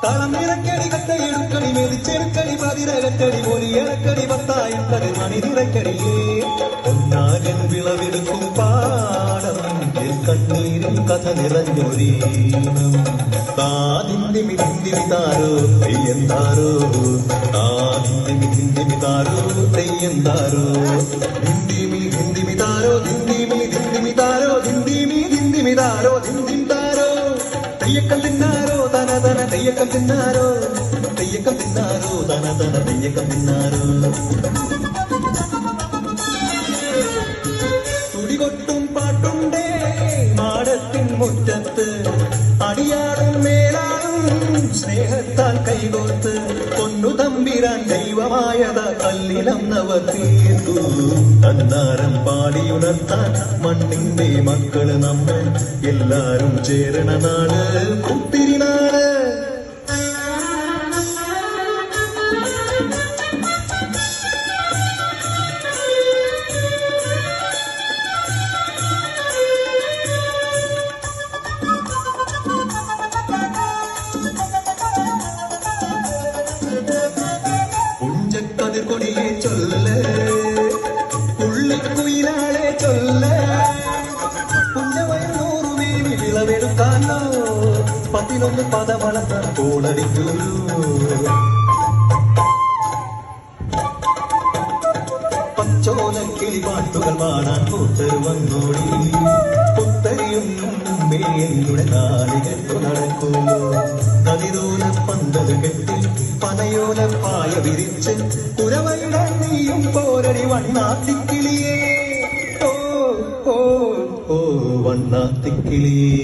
കളമിറക്കടി കട്ടയെടുക്കടി മെതിച്ചെടുക്കടി പതിരകറ്റടി മൊഴിയടക്കടി പത്തായിട്ടടി മണി നിറക്കടിയേ ഒന്നാകൻ വിളവെടുക്കും പാടം കണ്ണീരിൽ കഥ നിറഞ്ഞൊരീണം താതിന്തിമി തിന്തിമിതാരോ തെയ്യന്താരോ താതിന്തിമി തിന്തിമിതാരോ തെയ്യന്താരോ ധിന്തിമി ധിന്തിമിതാരോ ധിന്തിമി ധിന്തിമിതാരോ ധിന്തിമി ധിന്തിമിതാരോ ധിന്തിമിതാരോ തെയ്യക്കം തിന്നാരോ തന തന തെയ്യക്കം തിന്നാരോ തെയ്യക്കം തിന്നാരോ തന തന തെയ്യക്കം തിന്നാരോ തുടികൊട്ടും പാട്ടുണ്ടേ മാടത്തിൻ മുറ്റത്ത് അടിയാടും മേലാടും സ്നേഹത്താൽ കൈകോർത്ത് പൊന്നു തമ്പിരാൻ ദൈവമായത കല്ലിലന്നവർ തീർത്തു തന്നാരം പാടിയുണർത്താൻ മണ്ണിന്റെ മക്കള് നമ്മൾ എല്ലാരും ചേരണ നാട് കുത്തിരിനാട് കൊടിയെ ചൊല്ല പുള്ളിക്കുയിലാളെ ചൊല്ല കുഞ്ഞവയൂറുമേനി വിളവെടുക്കാനോ 11 പദവളർത്താൻ കോടടിക്കൂ പച്ചോലക്കിളി പാട്ടുകൾ പാടാൻ കൂട്ടർ വന്നോടി പുത്തരിയൊന്നും മുമ്പേ എന്നുടെ നാളികത്തു നടക്കുമോ കതിരോല പന്തല് കെട്ടി പനയോല പായ വിരിച്ച് പുരവയിടാൻ നീയും പോരടി വണ്ണാത്തിക്കിളിയേ ഓ ഓ ഓ വണ്ണാത്തിക്കിളിയേ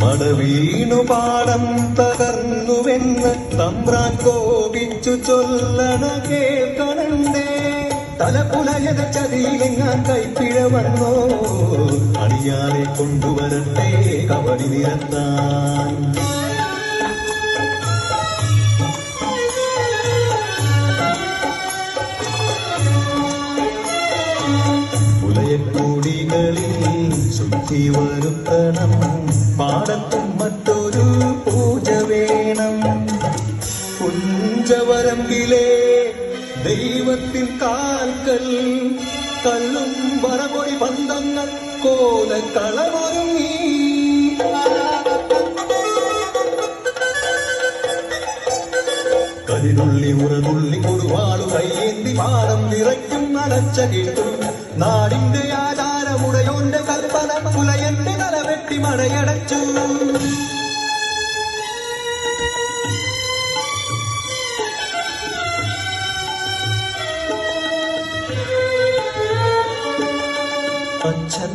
മടവീണു പാടം തകർന്നുവെന്ന് തമ്പ്രാൻ കോപിച്ചു ചൊല്ലണ കേൾക്കണണ്ടേ തലപുലയത ചതിയിലെങ്ങാൻ കൈപ്പിഴ വന്നോ അടിയാലെ കൊണ്ടുവരട്ടെ കബടി നിരത്താൻ പുലയക്കൂടികളിൽ ശുദ്ധി വരുത്തണം പാടത്തും മറ്റൊരു പൂജ വേണം കുഞ്ചവരമ്പിലെ ദൈവത്തിൻ കാൽക്കൽ കള്ളും വറപൊടി ബന്ധങ്ങൾ കോലക്കളമൊരുങ്ങി കരിനുള്ളി ഉറതുള്ളി കൊടുവാളു കയ്യേന്തി പാടം നിറയ്ക്കും അലച്ച കേട്ടു നാടിന്റെ ആചാരമുടയോന്റെ കൽപ്പന പുലയന്റെ തലവെട്ടി മഴയടച്ചു അച്ഛൻ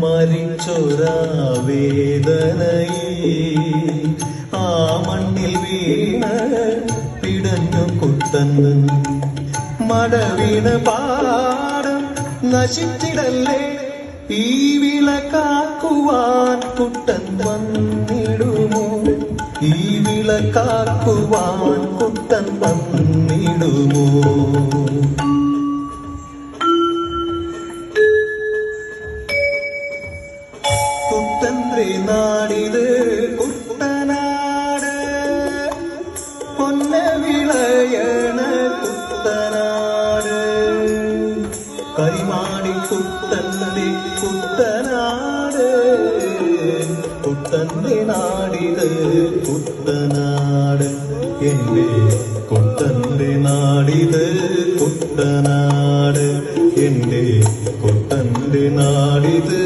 മരിച്ചൊരാ വേദനയിൽ ആ മണ്ണിൽ വീണ പിടഞ്ഞു കുത്തന്ന് മടവീണ പാടം നശിച്ചിടല്ലേ ഈ വിള കാക്കുവാൻ കുട്ടൻ വന്നിടുമോ ഈ വിള കാക്കുവാൻ കുട്ടൻ വന്നിടുമോ കുട്ടന്റെ നാടിത് കുട്ടനാട് പൊന്ന വിളയണ കുട്ടനാട് കരിമാടി കുട്ടന്റെ കുട്ടനാട് കുട്ടന്റെ നാടിത് കുട്ടനാട് എന്റെ കുട്ടന്റെ നാടിത് കുട്ടനാട് എന്റെ കുട്ടന്റെ നാടിത്